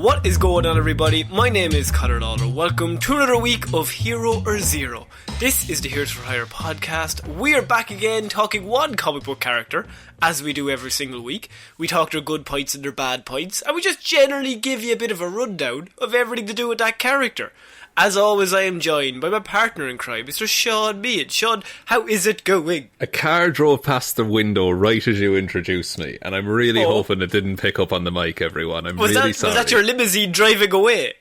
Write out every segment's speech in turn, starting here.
What is going on, everybody? My name is Ciara Lawler. Welcome to another week of Hero or Zero. This is the Heroes for Hire podcast. We are back again talking one comic book character, as we do every single week. We talk their good points and their bad points, and we just generally give you a bit of a rundown of everything to do with that character. As always, I am joined by my partner in crime, Mr. Shaun Mead. Shaun, how is it going? A car drove past the window right as you introduced me, and I'm really hoping it didn't pick up on the mic, everyone. I'm really sorry. Was that your limousine driving away?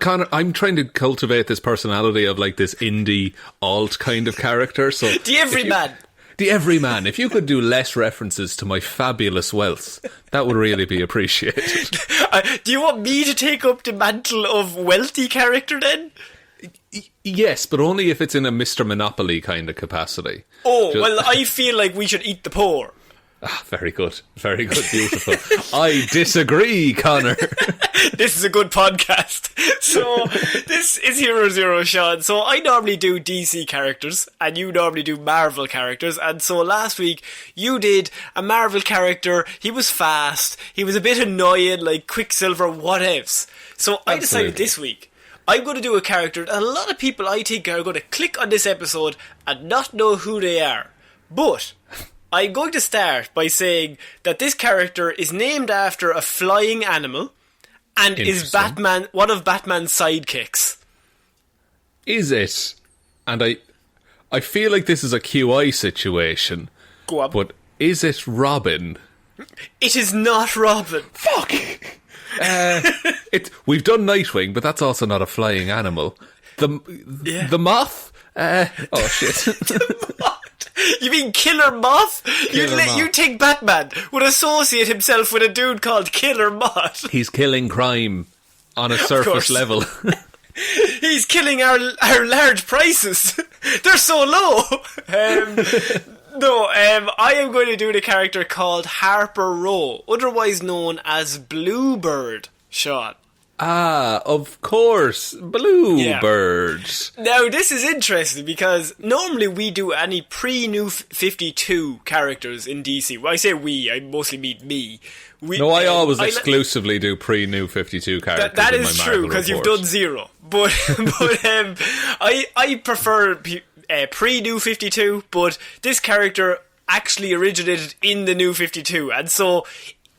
Conor, I'm trying to cultivate this personality of like this indie alt kind of character. So the everyman. The everyman. If you could do less references to my fabulous wealth, that would really be appreciated. Do you want me to take up the mantle of wealthy character then? Yes, but only if it's in a Mr. Monopoly kind of capacity. Well, I feel like we should eat the poor. Very good, beautiful. I disagree, Conor. This is a good podcast. So, this is Hero Zero, Shaun. So, I normally do DC characters, and you normally do Marvel characters. And so, last week, you did a Marvel character. He was fast. He was a bit annoying, like Quicksilver, whatevs. So, I decided this week, I'm going to do a character that a lot of people, I think, are going to click on this episode and not know who they are. But I'm going to start by saying that this character is named after a flying animal and is Batman, one of Batman's sidekicks. Is it? And I feel like this is a QI situation. Go on. But is it Robin? It is not Robin. Fuck! We've done Nightwing, but that's also not a flying animal. The moth? Oh shit. The moth? You mean Killer Moth? You think Batman would associate himself with a dude called Killer Moth? He's killing crime on a surface level. He's killing our large prices. They're so low. I am going to do the character called Harper Row, otherwise known as Bluebird, Shaun. Of course, Bluebird. Yeah. Now, this is interesting because normally we do any pre-New 52 characters in DC. When I say we, I mostly mean me. I always exclusively do pre-New 52 characters. That is true, because you've done zero. But I prefer pre-New 52, but this character actually originated in the New 52, and so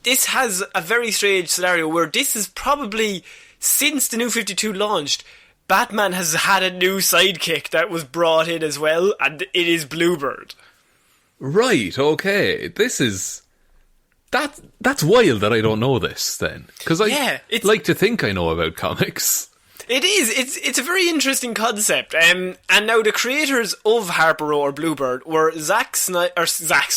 this has a very strange scenario where this is probably, since the New 52 launched, Batman has had a new sidekick that was brought in as well, and it is Bluebird. Right, okay. This is... That's wild that I don't know this, then. Because I like to think I know about comics. It is. It's a very interesting concept. And now the creators of Harper Row or Bluebird were Zack Snyder. Oh Zack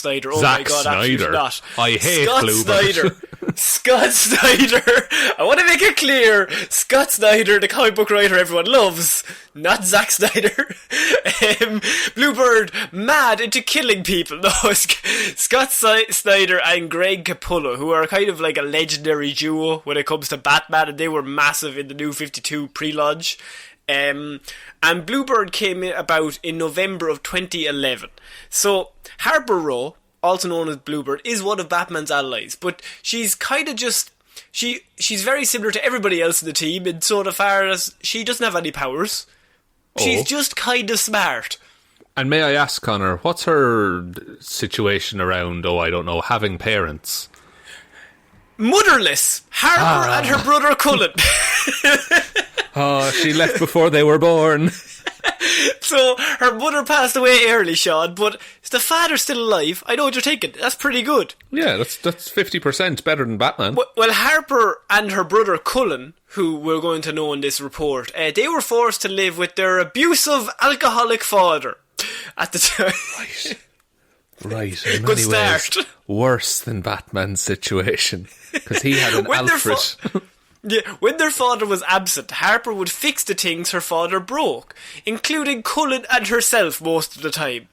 my god, Snyder. Not. I hate Scott Bluebird. Snyder. Scott Snyder. I want to make it clear. Scott Snyder, the comic book writer everyone loves, not Zack Snyder. Bluebird, mad into killing people. No, Scott Snyder and Greg Capullo, who are kind of like a legendary duo when it comes to Batman, and they were massive in the New 52 pre-launch. And Bluebird came about in November of 2011. So Harper Row, also known as Bluebird, is one of Batman's allies, but she's kind of just... She's very similar to everybody else in the team in so far as she doesn't have any powers. She's just kind of smart. And may I ask, Conor, what's her situation around, having parents? Motherless. Harper and her brother Cullen. She left before they were born. So, her mother passed away early, Shaun, but is the father still alive? I know what you're thinking. That's pretty good. Yeah, that's 50% better than Batman. Well, Harper and her brother Cullen, who we're going to know in this report, they were forced to live with their abusive, alcoholic father at the time. Right. In many ways, worse than Batman's situation, because he had an Alfred. When their father was absent, Harper would fix the things her father broke, including Cullen and herself most of the time.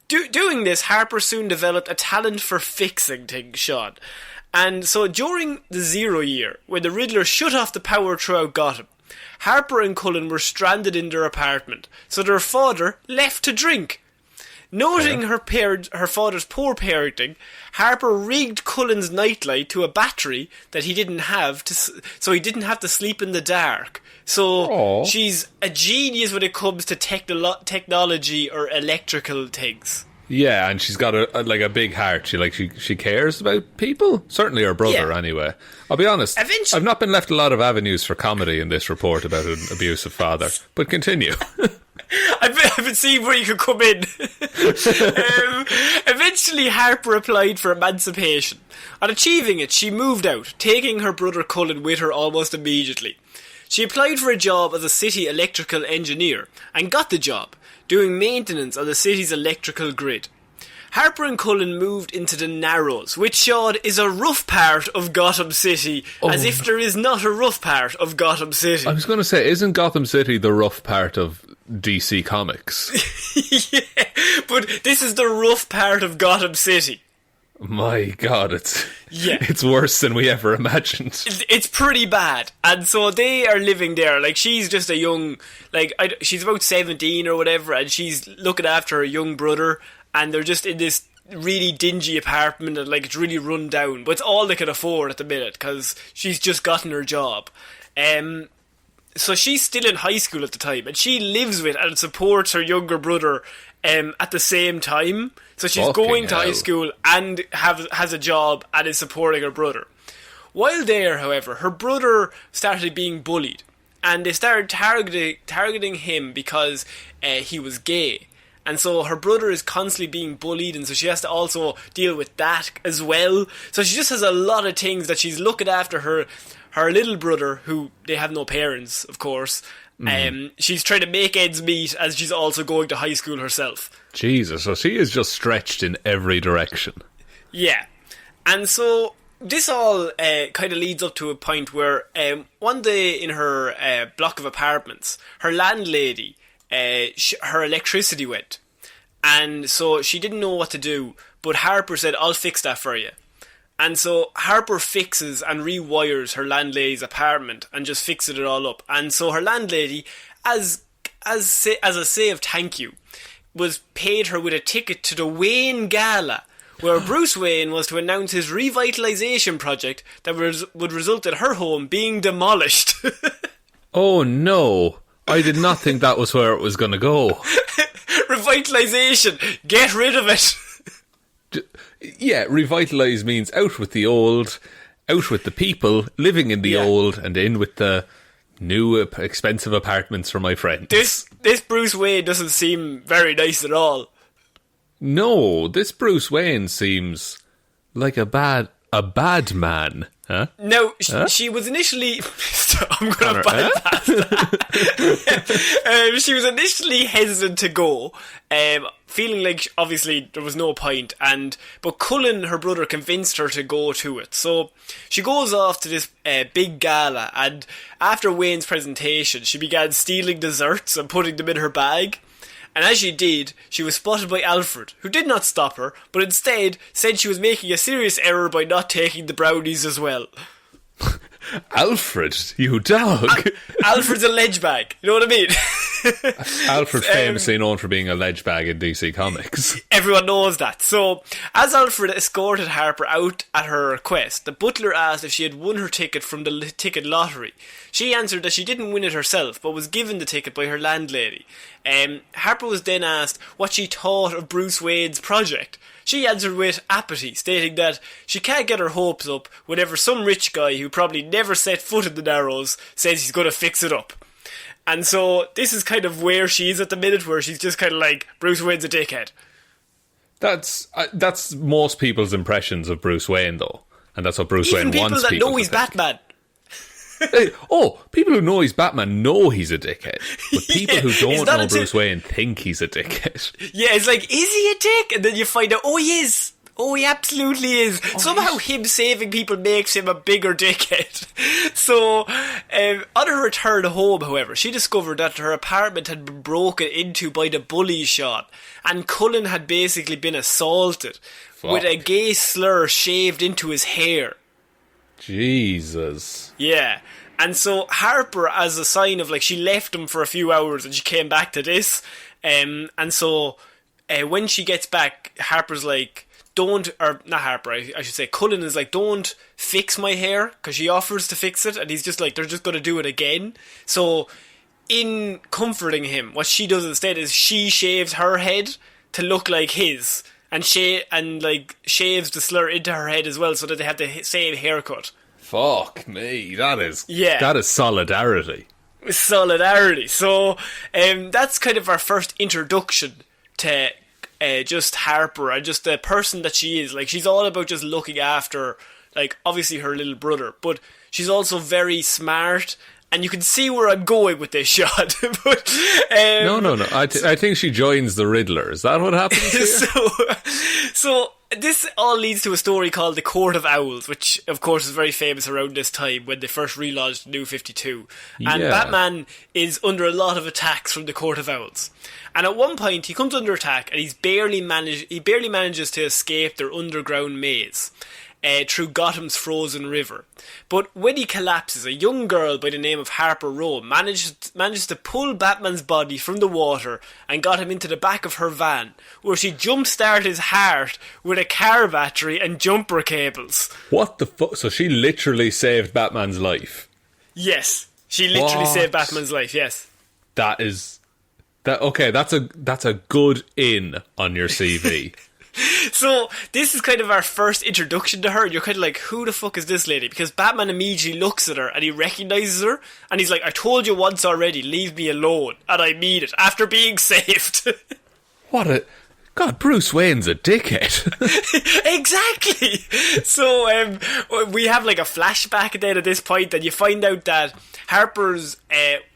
Doing this, Harper soon developed a talent for fixing things, Shaun. And so during the Zero Year, when the Riddler shut off the power throughout Gotham, Harper and Cullen were stranded in their apartment, so their father left to drink. Noting her father's poor parenting, Harper rigged Cullen's nightlight to a battery that he didn't have, so he didn't have to sleep in the dark. So she's a genius when it comes to technology or electrical things. Yeah, and she's got a big heart. She cares about people. Certainly her brother, anyway. I'll be honest. I've not been left a lot of avenues for comedy in this report about an abusive father. But continue. I've been seeing where you could come in. Eventually, Harper applied for emancipation. On achieving it, she moved out, taking her brother Cullen with her almost immediately. She applied for a job as a city electrical engineer and got the job, doing maintenance on the city's electrical grid. Harper and Cullen moved into the Narrows, which, Shaun, is a rough part of Gotham City, as if there is not a rough part of Gotham City. I was going to say, isn't Gotham City the rough part of DC Comics? Yeah, but this is the rough part of Gotham City. My God, it's worse than we ever imagined. It's pretty bad. And so they are living there. Like, she's just a young, she's about 17 or whatever, and she's looking after her young brother, and they're just in this really dingy apartment, and it's really run down. But it's all they can afford at the minute, because she's just gotten her job. So she's still in high school at the time, and she lives with and supports her younger brother at the same time. So she's going to high school and has a job and is supporting her brother. While there, however, her brother started being bullied, and they started targeting him because he was gay. And so her brother is constantly being bullied, and so she has to also deal with that as well. So she just has a lot of things that she's looking after her little brother, who they have no parents, of course. She's trying to make ends meet as she's also going to high school herself. Jesus, so she is just stretched in every direction. Yeah. And so this all kind of leads up to a point where one day in her block of apartments, her landlady, her electricity went. And so she didn't know what to do, but Harper said, "I'll fix that for you." And so Harper fixes and rewires her landlady's apartment and just fixes it all up. And so her landlady, as a say of thank you, was paid her with a ticket to the Wayne Gala, where Bruce Wayne was to announce his revitalisation project that would result in her home being demolished. Oh no, I did not think that was where it was going to go. Revitalisation, get rid of it. Yeah, revitalise means out with the old, out with the people, living in the old, and in with the new expensive apartments for my friends. This Bruce Wayne doesn't seem very nice at all. No, this Bruce Wayne seems like a bad man. Huh? Now, she was initially... I'm going to bypass that. She was initially hesitant to go, feeling like, obviously, there was no point. But Cullen, her brother, convinced her to go to it. So she goes off to this big gala, and after Wayne's presentation, she began stealing desserts and putting them in her bag. And as she did, she was spotted by Alfred, who did not stop her, but instead said she was making a serious error by not taking the brownies as well. Alfred, you dog. Alfred's a ledge bag, you know what I mean? Alfred's famously known for being a ledge bag in DC Comics. Everyone knows that. So, as Alfred escorted Harper out at her request, the butler asked if she had won her ticket from the ticket lottery. She answered that she didn't win it herself, but was given the ticket by her landlady. Harper was then asked what she thought of Bruce Wayne's project. She answered with apathy, stating that she can't get her hopes up whenever some rich guy who probably never set foot in the Narrows says he's going to fix it up. And so this is kind of where she is at the minute, where she's just kind of like, Bruce Wayne's a dickhead. That's most people's impressions of Bruce Wayne, though. And that's what Bruce Wayne wants people to think. Even people that know he's Batman. People who know he's Batman know he's a dickhead. But people who don't know Bruce Wayne think he's a dickhead. Yeah, it's like, is he a dick? And then you find out, oh, he is. Oh, he absolutely is. Somehow him saving people makes him a bigger dickhead. So, on her return home, however, she discovered that her apartment had been broken into by the bullies, Shaun. And Cullen had basically been assaulted with a gay slur shaved into his hair. Jesus. Yeah. And so Harper, as a sign of, like, she left him for a few hours and she came back to this. And so when she gets back, Harper's like, not Harper, I should say, Cullen is like, don't fix my hair, because she offers to fix it, and he's just like, they're just going to do it again. So, in comforting him, what she does instead is she shaves her head to look like his, and shaves the slur into her head as well, so that they have the same haircut. Fuck me, that is solidarity. Solidarity. So, that's kind of our first introduction to just Harper and just the person that she is. Like, she's all about just looking after, like, obviously her little brother, but she's also very smart, and you can see where I'm going with this shot. But no. I think she joins the Riddler. Is that what happens here? So this all leads to a story called The Court of Owls, which of course is very famous around this time when they first relaunched New 52. And Batman is under a lot of attacks from the Court of Owls. And at one point he comes under attack, and he barely manages to escape their underground maze through Gotham's frozen river. But when he collapses, a young girl by the name of Harper Rowe manages to pull Batman's body from the water and got him into the back of her van, where she jump-started his heart with a car battery and jumper cables. What the fuck? So she literally saved Batman's life? Yes, she literally saved Batman's life, yes. That's a good in on your CV. So, this is kind of our first introduction to her. You're kind of like, who the fuck is this lady? Because Batman immediately looks at her and he recognises her, and he's like, I told you once already, leave me alone. And I mean it, after being saved. God, Bruce Wayne's a dickhead. Exactly. So, we have like a flashback then at this point, and you find out that Harper's,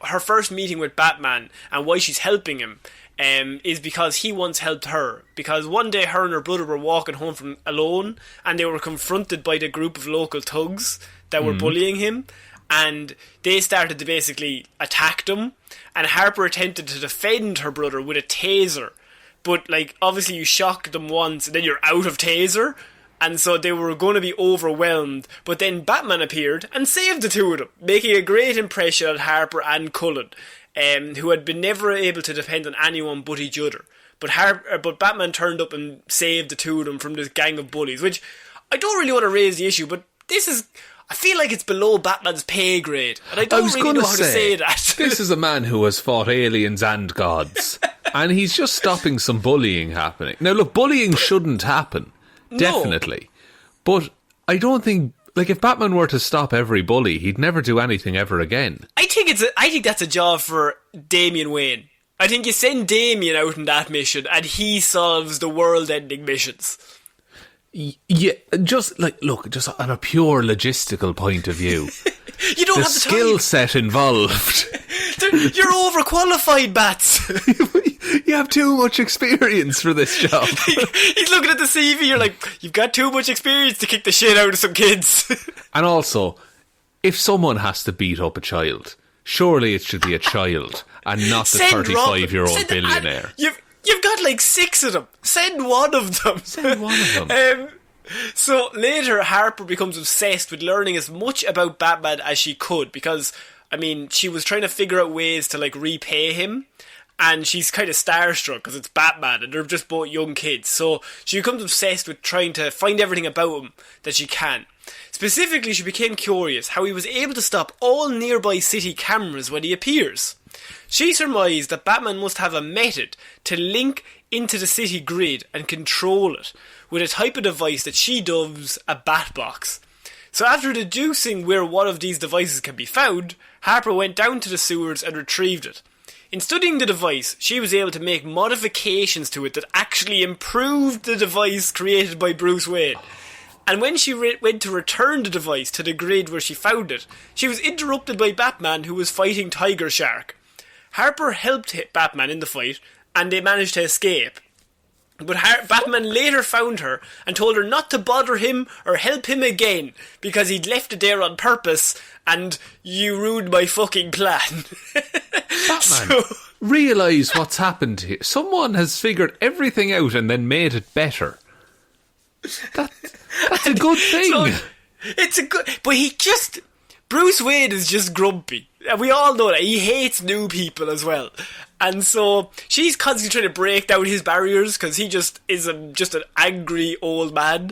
her first meeting with Batman and why she's helping him is because he once helped her. Because one day her and her brother were walking home from alone, and they were confronted by the group of local thugs that were bullying him, and they started to basically attack them, and Harper attempted to defend her brother with a taser, but like obviously you shock them once and then you're out of taser, and so they were going to be overwhelmed, but then Batman appeared and saved the two of them, making a great impression on Harper and Cullen, who had been never able to depend on anyone but each other. But Batman turned up and saved the two of them from this gang of bullies, which I don't really want to raise the issue, but I feel like it's below Batman's pay grade, and I don't really know how to say that. This is a man who has fought aliens and gods, and he's just stopping some bullying happening. Now look, bullying shouldn't happen, definitely, but I don't think, like, if Batman were to stop every bully, he'd never do anything ever again. I think that's a job for Damian Wayne. I think you send Damian out on that mission, and he solves the world-ending missions. Yeah, just on a pure logistical point of view, you don't have the skill set involved. You're overqualified, Bats. You have too much experience for this job. He's looking at the CV. You're like, you've got too much experience to kick the shit out of some kids. And also, if someone has to beat up a child, surely it should be a child and not the 35-year-old billionaire. You've got like 6 of them. Send one of them. So later, Harper becomes obsessed with learning as much about Batman as she could, because, I mean, she was trying to figure out ways to like repay him, and she's kind of starstruck because it's Batman and they're just both young kids. So she becomes obsessed with trying to find everything about him that she can. Specifically, she became curious how he was able to stop all nearby city cameras when he appears. She surmised that Batman must have a method to link into the city grid and control it, with a type of device that she dubs a Batbox. So after deducing where one of these devices can be found, Harper went down to the sewers and retrieved it. In studying the device, she was able to make modifications to it that actually improved the device created by Bruce Wayne. And when she went to return the device to the grid where she found it, she was interrupted by Batman, who was fighting Tiger Shark. Harper helped hit Batman in the fight, and they managed to escape. But Batman later found her and told her not to bother him or help him again, because he'd left it there on purpose, and you ruined my fucking plan. Batman, realise what's happened here. Someone has figured everything out and then made it better. That's a good thing. So, it's a good... But Bruce Wayne is just grumpy. And we all know that. He hates new people as well. And so she's constantly trying to break down his barriers because he just is just an angry old man.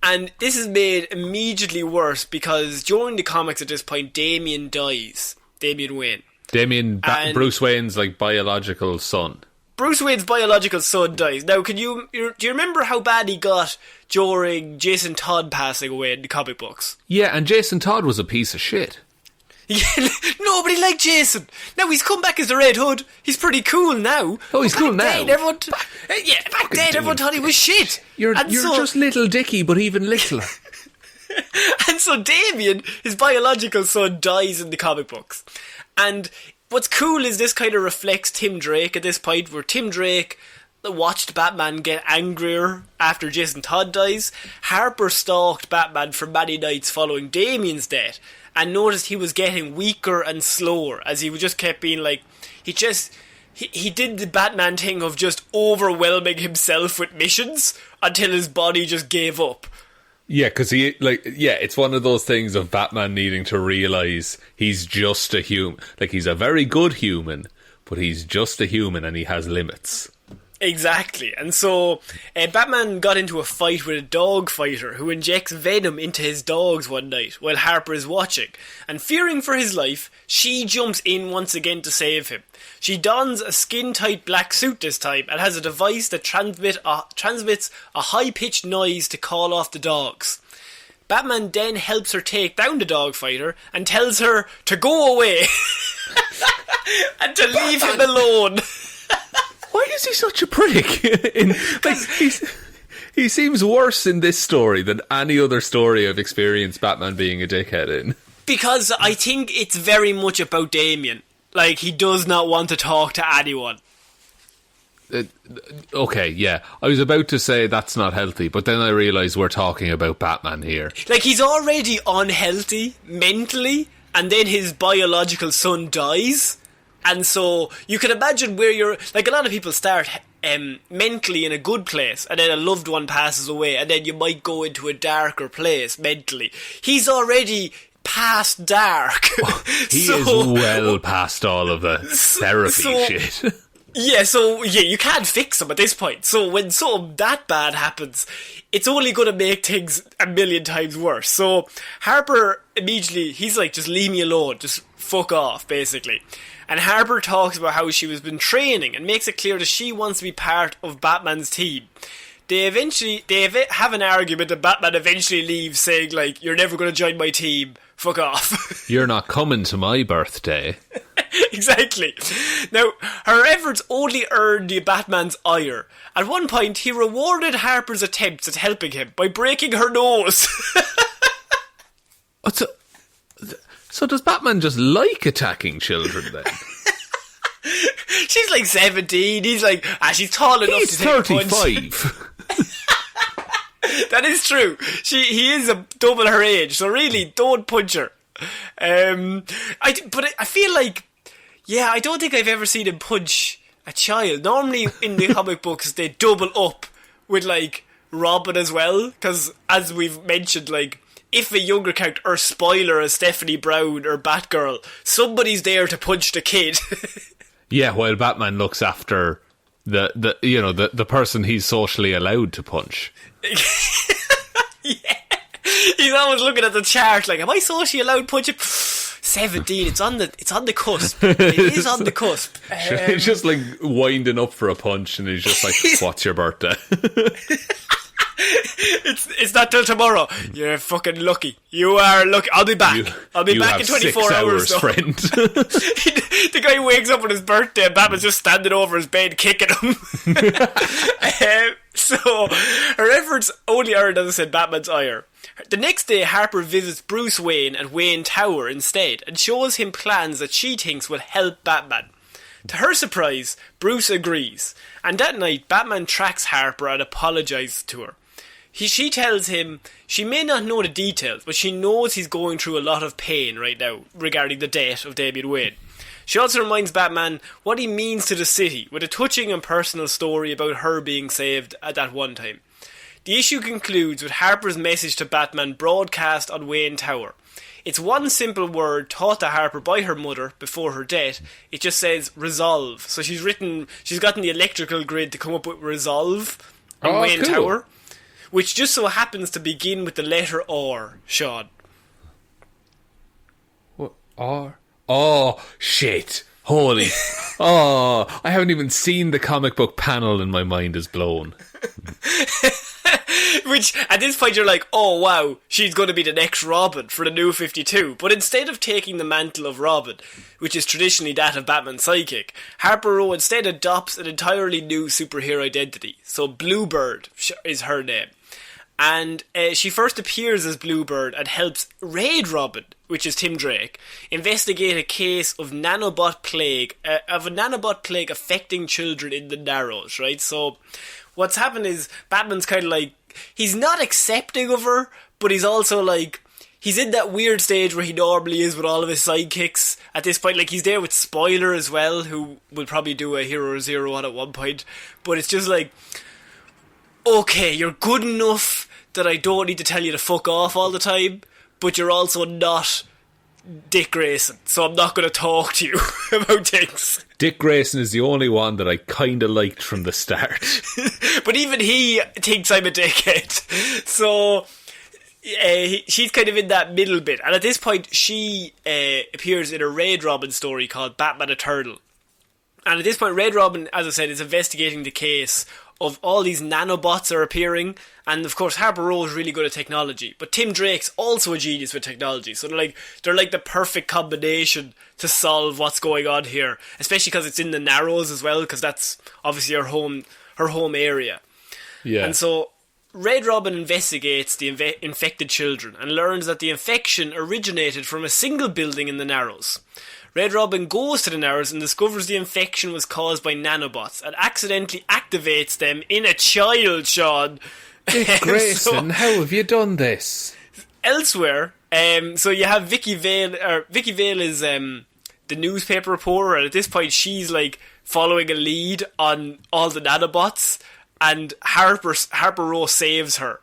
And this is made immediately worse because during the comics at this point, Damian dies. Damian Wayne. Bruce Wayne's like biological son. Bruce Wayne's biological son dies. Now, do you remember how bad he got during Jason Todd passing away in the comic books? Yeah, and Jason Todd was a piece of shit. Yeah, nobody liked Jason. Now he's come back as the Red Hood. He's pretty cool now. Oh, he's cool now. Back then everyone thought he was shit. You're just Little Dicky, but even littler. And so Damian, his biological son, dies in the comic books. And what's cool is this kind of reflects Tim Drake at this point, where Tim Drake watched Batman get angrier after Jason Todd dies. Harper stalked Batman for many nights following Damian's death and noticed he was getting weaker and slower as he just kept being like, he did the Batman thing of just overwhelming himself with missions until his body just gave up. Yeah, because it's one of those things of Batman needing to realise he's just a human. Like, he's a very good human, but he's just a human and he has limits. Exactly. And so Batman got into a fight with a dog fighter who injects venom into his dogs one night while Harper is watching. And fearing for his life, she jumps in once again to save him. She dons a skin-tight black suit this time and has a device that transmits a high-pitched noise to call off the dogs. Batman then helps her take down the dog fighter and tells her to go away and to leave him alone. Why is he such a prick? He seems worse in this story than any other story I've experienced Batman being a dickhead in. Because I think it's very much about Damian. Like, he does not want to talk to anyone. Okay, yeah. I was about to say that's not healthy, but then I realised we're talking about Batman here. Like, he's already unhealthy mentally, and then his biological son dies. And so you can imagine where you're, like, a lot of people start mentally in a good place and then a loved one passes away and then you might go into a darker place mentally. He's already past dark. He is well past all of the therapy shit. Yeah, you can't fix him at this point. So when something that bad happens, it's only going to make things a million times worse. So Harper immediately, he's like, just leave me alone, just fuck off, basically. And Harper talks about how she has been training and makes it clear that she wants to be part of Batman's team. They have an argument and Batman eventually leaves saying, like, you're never going to join my team, fuck off. You're not coming to my birthday. Exactly. Now, her efforts only earned the Batman's ire. At one point, he rewarded Harper's attempts at helping him by breaking her nose. So does Batman just like attacking children then? She's like 17. He's like, she's tall enough to take 35. A punch. That is true. He is double her age, so really, don't punch her. But I feel like, I don't think I've ever seen him punch a child. Normally in the comic books, they double up with like Robin as well, because as we've mentioned, like, if a younger character, or spoiler as Stephanie Brown or Batgirl, somebody's there to punch the kid. Yeah, while Batman looks after the person he's socially allowed to punch. Yeah. He's always looking at the chart like, am I socially allowed to punch him? 17, it's on the cusp. It is on the cusp. He's just like winding up for a punch and he's just like, what's your birthday? It's not till tomorrow. You're fucking lucky. You are lucky. I'll be back. I'll be back in 24 hours, friend. The guy wakes up on his birthday and Batman's just standing over his bed kicking him. So her efforts only earned, as I said, Batman's ire. The next day, Harper visits Bruce Wayne at Wayne Tower instead and shows him plans that she thinks will help Batman. To her surprise, Bruce agrees, and that night Batman tracks Harper and apologises to her. She tells him she may not know the details, but she knows he's going through a lot of pain right now regarding the death of Damian Wayne. She also reminds Batman what he means to the city, with a touching and personal story about her being saved at that one time. The issue concludes with Harper's message to Batman broadcast on Wayne Tower. It's one simple word taught to Harper by her mother before her death. It just says resolve. So she's gotten the electrical grid to come up with resolve on Wayne Tower, which just so happens to begin with the letter R, Shaun. What? R? Oh, shit. Holy. Oh, I haven't even seen the comic book panel and my mind is blown. Which, at this point, you're like, oh wow, she's going to be the next Robin for the new 52. But instead of taking the mantle of Robin, which is traditionally that of Batman's sidekick, Harper Row instead adopts an entirely new superhero identity. So Bluebird is her name. And she first appears as Bluebird and helps Raid Robin, which is Tim Drake, investigate a case of a nanobot plague affecting children in the Narrows, right? So what's happened is Batman's kind of like, he's not accepting of her, but he's also like, he's in that weird stage where he normally is with all of his sidekicks at this point. Like, he's there with Spoiler as well, who will probably do a Hero Zero on at one point. But it's just like, okay, you're good enough that I don't need to tell you to fuck off all the time, but you're also not Dick Grayson, so I'm not going to talk to you about things. Dick Grayson is the only one that I kind of liked from the start. But even he thinks I'm a dickhead. So she's kind of in that middle bit. And at this point, she appears in a Raid Robin story called Batman Eternal. And at this point, Raid Robin, as I said, is investigating the case of all these nanobots are appearing. And of course, Harper Row is really good at technology. But Tim Drake's also a genius with technology. So they're like the perfect combination to solve what's going on here. Especially because it's in the Narrows as well, because that's obviously her home area. Yeah. And so Raid Robin investigates the infected children and learns that the infection originated from a single building in the Narrows. Raid Robin goes to the Narrows and discovers the infection was caused by nanobots and accidentally activates them in a child, Shaun. Dick Grayson, how have you done this? Elsewhere, so you have Vicky Vale. Vicky Vale is the newspaper reporter, and at this point she's like following a lead on all the nanobots, and Harper Row saves her.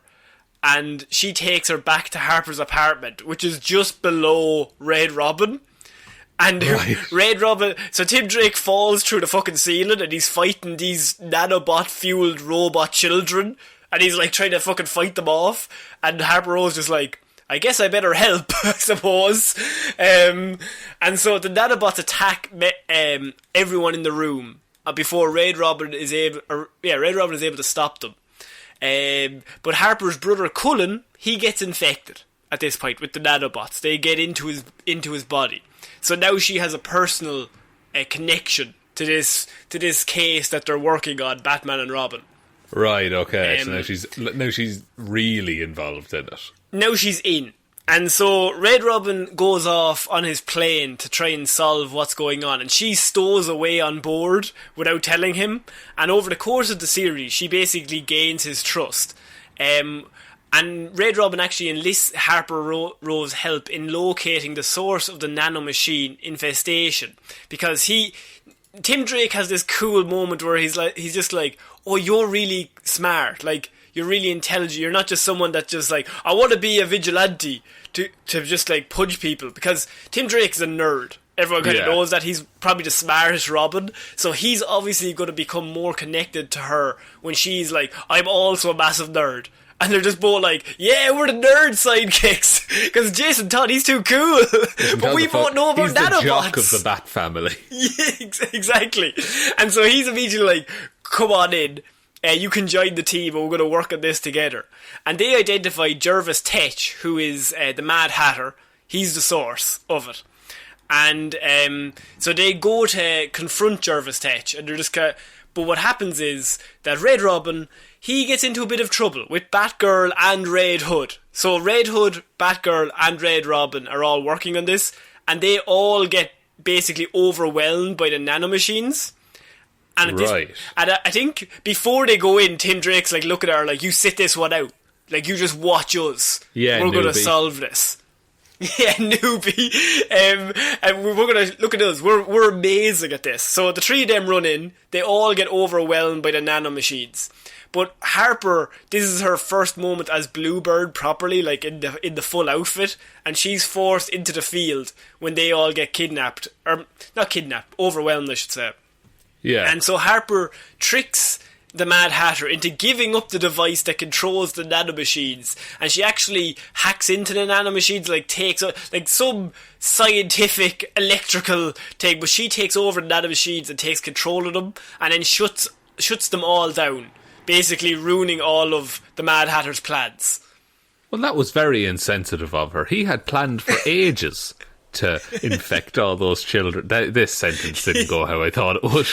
And she takes her back to Harper's apartment, which is just below Raid Robin. And Raid Robin, so Tim Drake falls through the fucking ceiling and he's fighting these nanobot-fueled robot children, and he's like trying to fucking fight them off, and Harper Row's just like, I guess I better help, I suppose. And so the nanobots attack everyone in the room before Raid Robin is able to stop them. But Harper's brother Cullen, he gets infected at this point with the nanobots. They get into his body. So now she has a personal connection to this case that they're working on, Batman and Robin. Right, okay. So now she's really involved in it. Now she's in. And so Raid Robin goes off on his plane to try and solve what's going on, and she stows away on board without telling him. And over the course of the series, she basically gains his trust. And Raid Robin actually enlists Harper Row's help in locating the source of the nanomachine infestation, because Tim Drake has this cool moment where he's just like, oh, you're really smart, like, you're really intelligent, you're not just someone that just like, I want to be a vigilante to just like punch people, because Tim Drake is a nerd. Everyone kind of knows that he's probably the smartest Robin, so he's obviously going to become more connected to her when she's like, I'm also a massive nerd. And they're just both like, yeah, we're the nerd sidekicks. Because Jason Todd, he's too cool. But we both know about nanobots. He's the jock of the Bat family. Yeah, exactly. And so he's immediately like, come on in. You can join the team and we're going to work on this together. And they identify Jervis Tetch, who is the Mad Hatter. He's the source of it. And so they go to confront Jervis Tetch. And they're just but what happens is that Raid Robin, he gets into a bit of trouble with Batgirl and Red Hood. So Red Hood, Batgirl and Raid Robin are all working on this, and they all get basically overwhelmed by the nanomachines. And I think before they go in, Tim Drake's like, look at her, like, you sit this one out. Like, you just watch us. Yeah, we're going to solve this. Yeah, newbie. And we're going to look at us. We're amazing at this. So the three of them run in. They all get overwhelmed by the nanomachines. But Harper, this is her first moment as Bluebird properly, like in the full outfit, and she's forced into the field when they all get kidnapped, or not kidnapped, overwhelmed I should say. Yeah. And so Harper tricks the Mad Hatter into giving up the device that controls the nanomachines, and she actually hacks into the nanomachines, like takes like some scientific electrical thing, but she takes over the nanomachines and takes control of them, and then shuts them all down, basically ruining all of the Mad Hatter's plans. Well, that was very insensitive of her. He had planned for ages to infect all those children. This sentence didn't go how I thought it would.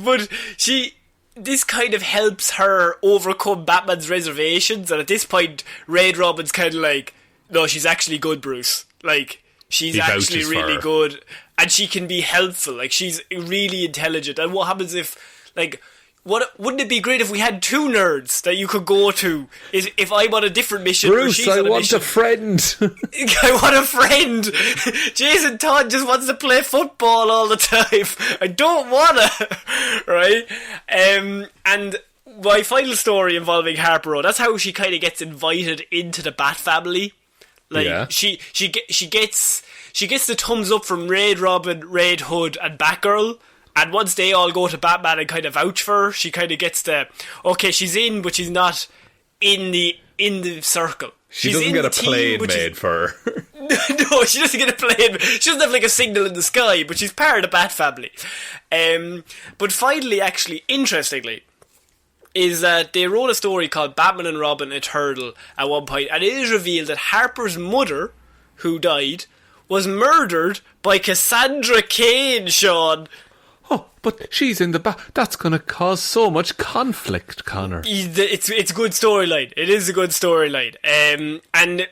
But this kind of helps her overcome Batman's reservations, and at this point, Red Robin's kind of like, no, she's actually good, Bruce. Like, she's actually really good, and she can be helpful. Like, she's really intelligent. And what happens if, like, wouldn't it be great if we had two nerds that you could go to? If I'm on a different mission, Bruce, or she's I on a want mission. a friend. I want a friend. Jason Todd just wants to play football all the time. I don't wanna, right? And my final story involving Harper, that's how she kind of gets invited into the Bat family. Like, yeah. She gets the thumbs up from Red Robin, Red Hood, and Batgirl. And once they all go to Batman and kind of vouch for her, she kind of gets okay, she's in, but she's not in the circle. She doesn't get a plane made for her. No, she doesn't get a plane. She doesn't have like a signal in the sky, but she's part of the Bat family. But finally, actually, interestingly, is that they wrote a story called Batman and Robin Eternal at one point, and it is revealed that Harper's mother, who died, was murdered by Cassandra Cain, Shaun. Oh, but she's in the back. That's going to cause so much conflict, Conor. It's a good storyline. It is a good storyline.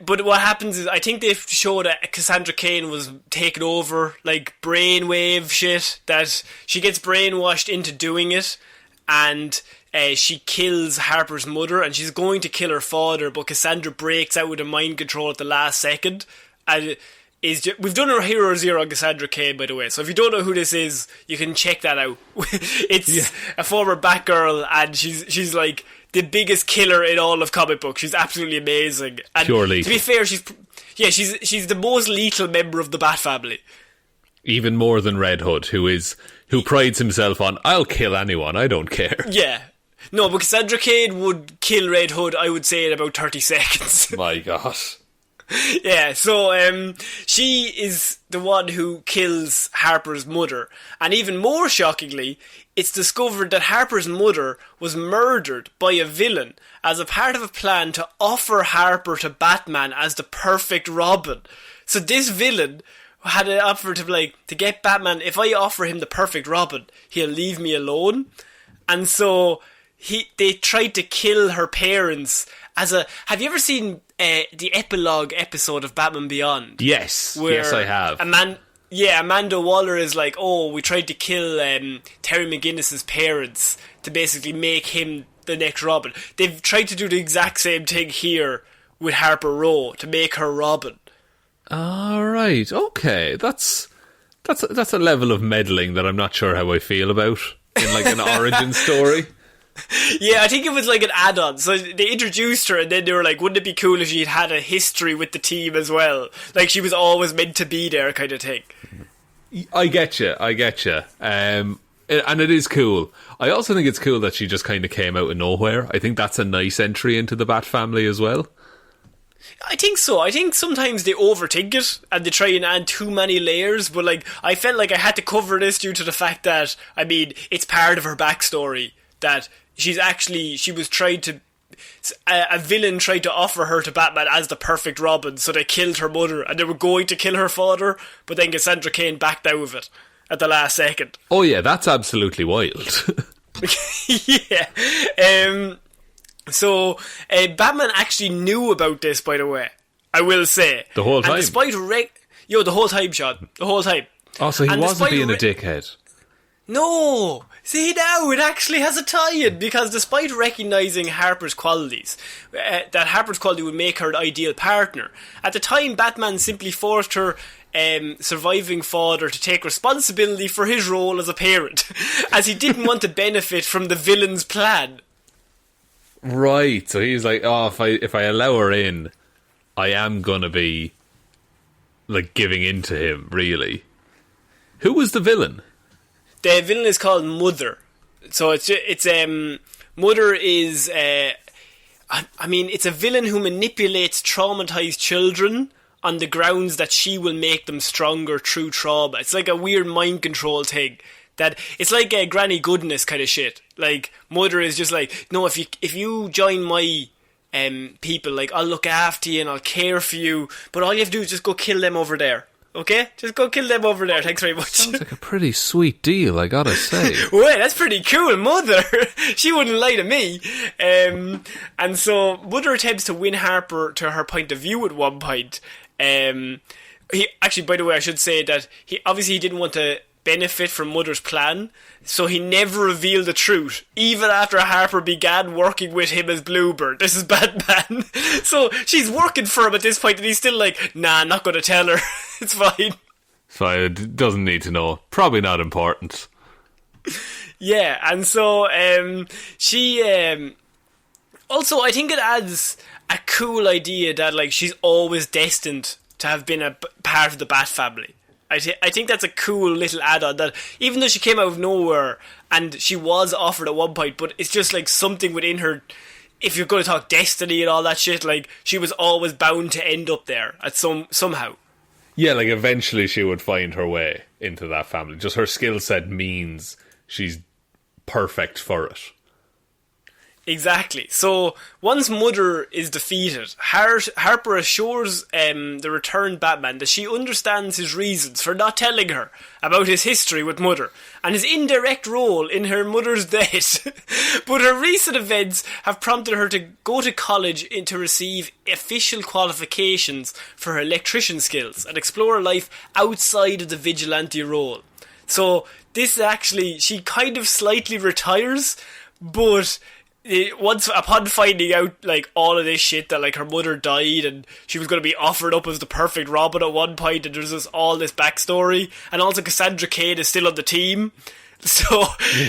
But what happens is, I think they show that Cassandra Cain was taken over, like brainwave shit, that she gets brainwashed into doing it, and she kills Harper's mother, and she's going to kill her father, but Cassandra breaks out with a mind control at the last second, and we've done a Hero Zero on Cassandra Cain, by the way, so if you don't know who this is, you can check that out. It's a former Batgirl, and she's like the biggest killer in all of comic books. She's absolutely amazing. And pure lethal. To be fair, she's the most lethal member of the Bat family. Even more than Red Hood, who prides himself on, I'll kill anyone, I don't care. Yeah. No, but Cassandra Cain would kill Red Hood, I would say, in about 30 seconds. My God. Yeah, so she is the one who kills Harper's mother. And even more shockingly, it's discovered that Harper's mother was murdered by a villain as a part of a plan to offer Harper to Batman as the perfect Robin. So this villain had an offer to get Batman, if I offer him the perfect Robin, he'll leave me alone. And so they tried to kill her parents have you ever seen the epilogue episode of Batman Beyond? Yes, where yes I have. Amanda Waller is like, we tried to kill Terry McGinnis's parents to basically make him the next Robin. They've tried to do the exact same thing here with Harper Row to make her Robin. Alright, okay. That's a level of meddling that I'm not sure how I feel about in like an origin story. Yeah, I think it was like an add-on. So they introduced her and then they were like, wouldn't it be cool if she'd had a history with the team as well? Like she was always meant to be there kind of thing. I get you. And it is cool. I also think it's cool that she just kind of came out of nowhere. I think that's a nice entry into the Bat family as well. I think so. I think sometimes they overthink it and they try and add too many layers, but like I felt like I had to cover this due to the fact that, I mean, it's part of her backstory that she was tried to, a villain tried to offer her to Batman as the perfect Robin, so they killed her mother and they were going to kill her father, but then Cassandra Cain backed out of it at the last second. Oh yeah, that's absolutely wild. Yeah. So Batman actually knew about this, by the way, I will say. The whole time? And despite the whole time, Shaun. The whole time. Oh, so he wasn't being a dickhead. No! See, now it actually has a tie-in, because despite recognising Harper's qualities, that Harper's quality would make her an ideal partner, at the time Batman simply forced her surviving father to take responsibility for his role as a parent, as he didn't want to benefit from the villain's plan. Right, so he's like, oh, if I allow her in, I am gonna be like giving in to him, really. Who was the villain? The villain is called Mother. So it's Mother is it's a villain who manipulates traumatized children on the grounds that she will make them stronger through trauma. It's like a weird mind control thing. That it's like a Granny Goodness kind of shit. Like, Mother is just like, no, if you join my people, like, I'll look after you and I'll care for you, but all you have to do is just go kill them over there. Okay? Just go kill them over there. Thanks very much. Sounds like a pretty sweet deal, I gotta say. Wait, that's pretty cool, Mother. She wouldn't lie to me. And so Mother attempts to win Harper to her point of view at one point. He actually, by the way, I should say that he didn't want to benefit from Mother's plan, so he never revealed the truth, even after Harper began working with him as Bluebird. This is Batman. So she's working for him at this point, and he's still like, nah, I'm not going to tell her. It's fine. So it doesn't need to know. Probably not important. Yeah, and so she also, I think it adds a cool idea that, like, she's always destined to have been a part of the Bat family. I think that's a cool little add-on, that even though she came out of nowhere and she was offered at one point, but it's just like something within her. If you're going to talk destiny and all that shit, like, she was always bound to end up there at somehow. Yeah, like, eventually she would find her way into that family. Just her skill set means she's perfect for it. Exactly. So once Mother is defeated, Harper assures the returned Batman that she understands his reasons for not telling her about his history with Mother and his indirect role in her mother's death. But her recent events have prompted her to go to college to receive official qualifications for her electrician skills and explore a life outside of the vigilante role. So this actually, she kind of slightly retires, but once upon finding out, like, all of this shit, that, like, her mother died and she was going to be offered up as the perfect Robin at one point, and there's all this backstory, and also Cassandra Cain is still on the team, so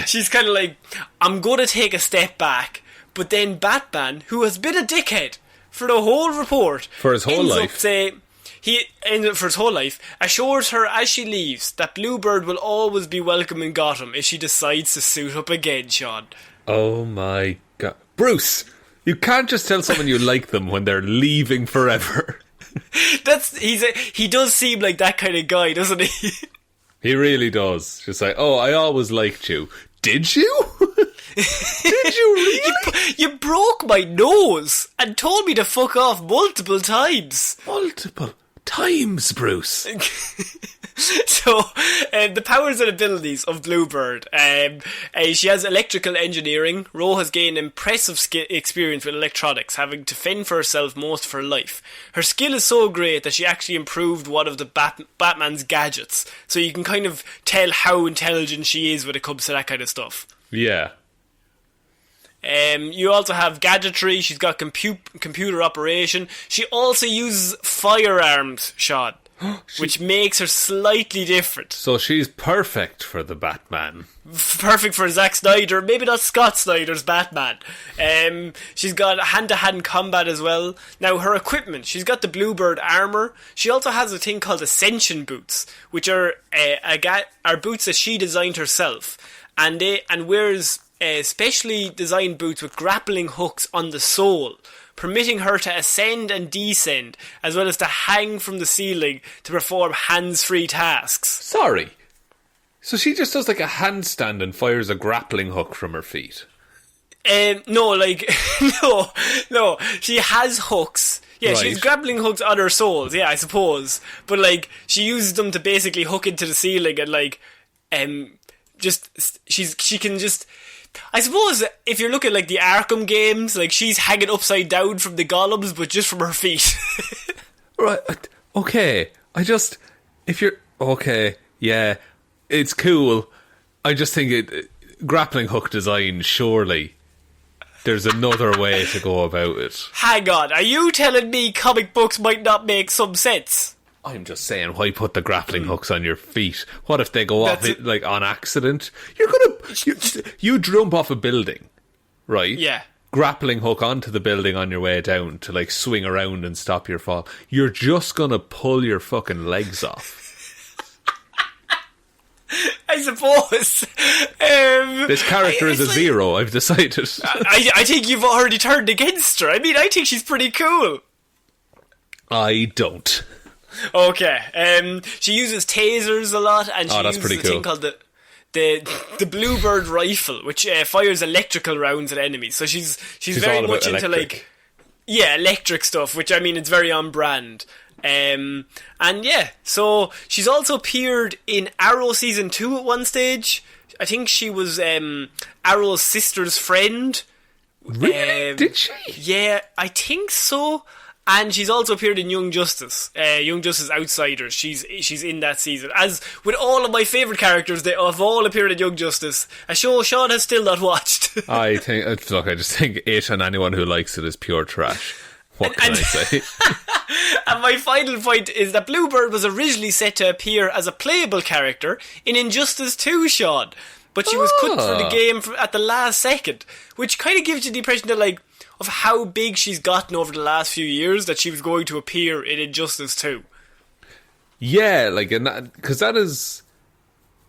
she's kind of like, I'm going to take a step back. But then Batman, who has been a dickhead for the whole report, for his whole life, for his whole life, assures her as she leaves that Bluebird will always be welcome in Gotham if she decides to suit up again, Shaun. Oh my God. Bruce, you can't just tell someone you like them when they're leaving forever. He does seem like that kind of guy, doesn't he? He really does. Just like, oh, I always liked you. Did you? Did you really? You broke my nose and told me to fuck off multiple times. Multiple times, Bruce. So, the powers and abilities of Bluebird. She has electrical engineering. Ro has gained impressive experience with electronics, having to fend for herself most of her life. Her skill is so great that she actually improved one of the Batman's gadgets. So you can kind of tell how intelligent she is when it comes to that kind of stuff. Yeah. You also have gadgetry. She's got computer operation. She also uses firearms, Shaun. Which makes her slightly different. So she's perfect for the Batman. Perfect for Zack Snyder. Maybe not Scott Snyder's Batman. She's got hand-to-hand combat as well. Now, her equipment. She's got the Bluebird armour. She also has a thing called Ascension boots, which are boots that she designed herself. And wears specially designed boots with grappling hooks on the sole, permitting her to ascend and descend, as well as to hang from the ceiling to perform hands-free tasks. Sorry. So she just does like a handstand and fires a grappling hook from her feet? No. She has hooks. Yeah, right. She has grappling hooks on her soles, yeah, I suppose. But, like, she uses them to basically hook into the ceiling and, like, she can just... I suppose if you're looking like the Arkham games, like, she's hanging upside down from the golems, but just from her feet. Right, okay. Okay, yeah, it's cool. I just think grappling hook design, surely there's another way to go about it. Hang on, are you telling me comic books might not make some sense? I'm just saying, why put the grappling hooks on your feet? What if they go off like on accident? You jump off a building, right? Yeah. grappling hook onto the building on your way down to like swing around and stop your fall. You're just gonna pull your fucking legs off. I suppose. This character is a zero, I've decided. I think you've already turned against her. I mean, I think she's pretty cool. I don't. Okay. She uses tasers a lot, and she uses pretty a cool. thing called the Bluebird rifle, which fires electrical rounds at enemies. So she's very much into like electric stuff, which I mean it's very on brand. And yeah, so she's also appeared in Arrow season 2 at one stage. I think she was Arrow's sister's friend. Really? Did she? Yeah, I think so. And she's also appeared in Young Justice. Young Justice Outsiders. She's in that season. As with all of my favourite characters, they have all appeared in Young Justice. A show Shaun has still not watched. I just think it and anyone who likes it is pure trash. What can I say? And my final point is that Bluebird was originally set to appear as a playable character in Injustice 2, Shaun. But she was cut from the game at the last second. Which kind of gives you the impression that, like, of how big she's gotten over the last few years, that she was going to appear in Injustice 2. Yeah, like, because that is...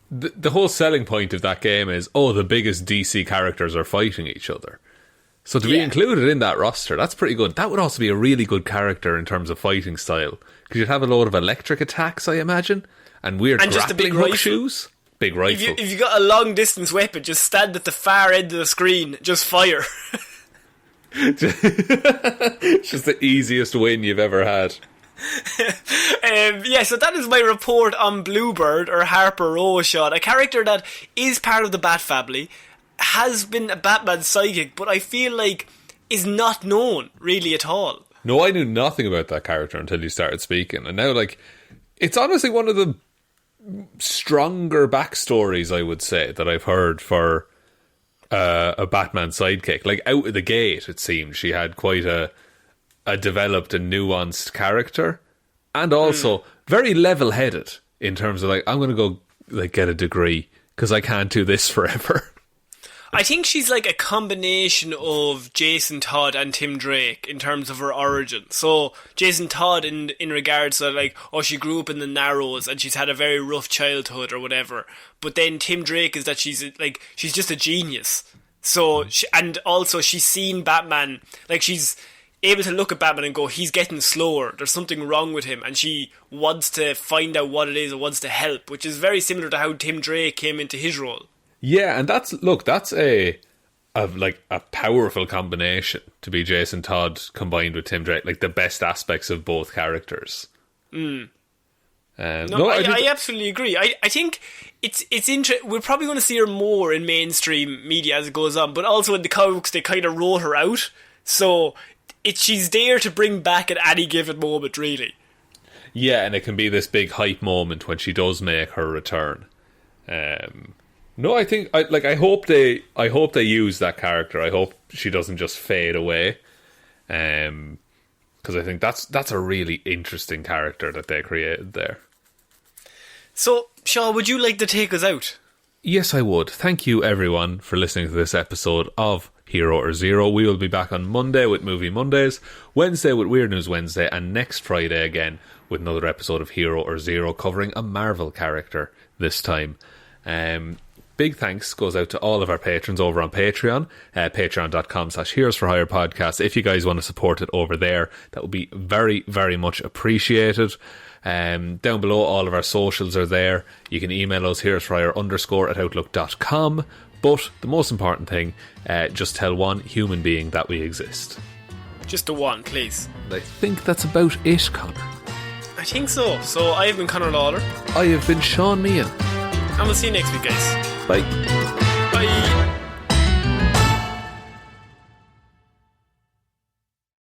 The whole selling point of that game is, the biggest DC characters are fighting each other. So to be included in that roster, that's pretty good. That would also be a really good character in terms of fighting style. Because you'd have a load of electric attacks, I imagine, and weird grappling hook shoes. Big rifle. If you got a long distance weapon, just stand at the far end of the screen, just fire. It's just the easiest win you've ever had. So that is my report on Bluebird, or Harper Row, Shaun. A character that is part of the Bat family, has been a Batman sidekick, but I feel like is not known really at all. No, I knew nothing about that character until you started speaking, and now, like, it's honestly one of the stronger backstories, I would say, that I've heard for a Batman sidekick. Like, out of the gate, it seemed she had quite a developed and nuanced character, and also very level-headed in terms of, like, I'm going to go like get a degree because I can't do this forever. I think she's like a combination of Jason Todd and Tim Drake in terms of her origin. So Jason Todd in regards to like, she grew up in the Narrows and she's had a very rough childhood or whatever. But then Tim Drake is that she's just a genius. So and also she's seen Batman, like she's able to look at Batman and go, he's getting slower, there's something wrong with him, and she wants to find out what it is and wants to help, which is very similar to how Tim Drake came into his role. Yeah, and that's a powerful combination to be Jason Todd combined with Tim Drake, like the best aspects of both characters. I absolutely agree. I think it's interesting. We're probably going to see her more in mainstream media as it goes on, but also in the comics they kind of wrote her out, so she's there to bring back at any given moment, really. Yeah, and it can be this big hype moment when she does make her return. No, I think I hope they use that character. I hope she doesn't just fade away, because I think that's a really interesting character that they created there. So, Shaun, would you like to take us out? Yes, I would. Thank you, everyone, for listening to this episode of Hero or Zero. We will be back on Monday with Movie Mondays, Wednesday with Weird News Wednesday, and next Friday again with another episode of Hero or Zero covering a Marvel character this time. Big thanks goes out to all of our patrons over on Patreon, patreon.com/Heroes for Hire podcast. If you guys want to support it over there, that would be very, very much appreciated. Down below, all of our socials are there. You can email us, heroesforhire_@outlook.com. But the most important thing, just tell one human being that we exist. Just the one, please. I think that's about it, Conor. I think so. So I have been Conor Lawler. I have been Shaun Meehan. And we'll see you next week, guys. Bye. Bye.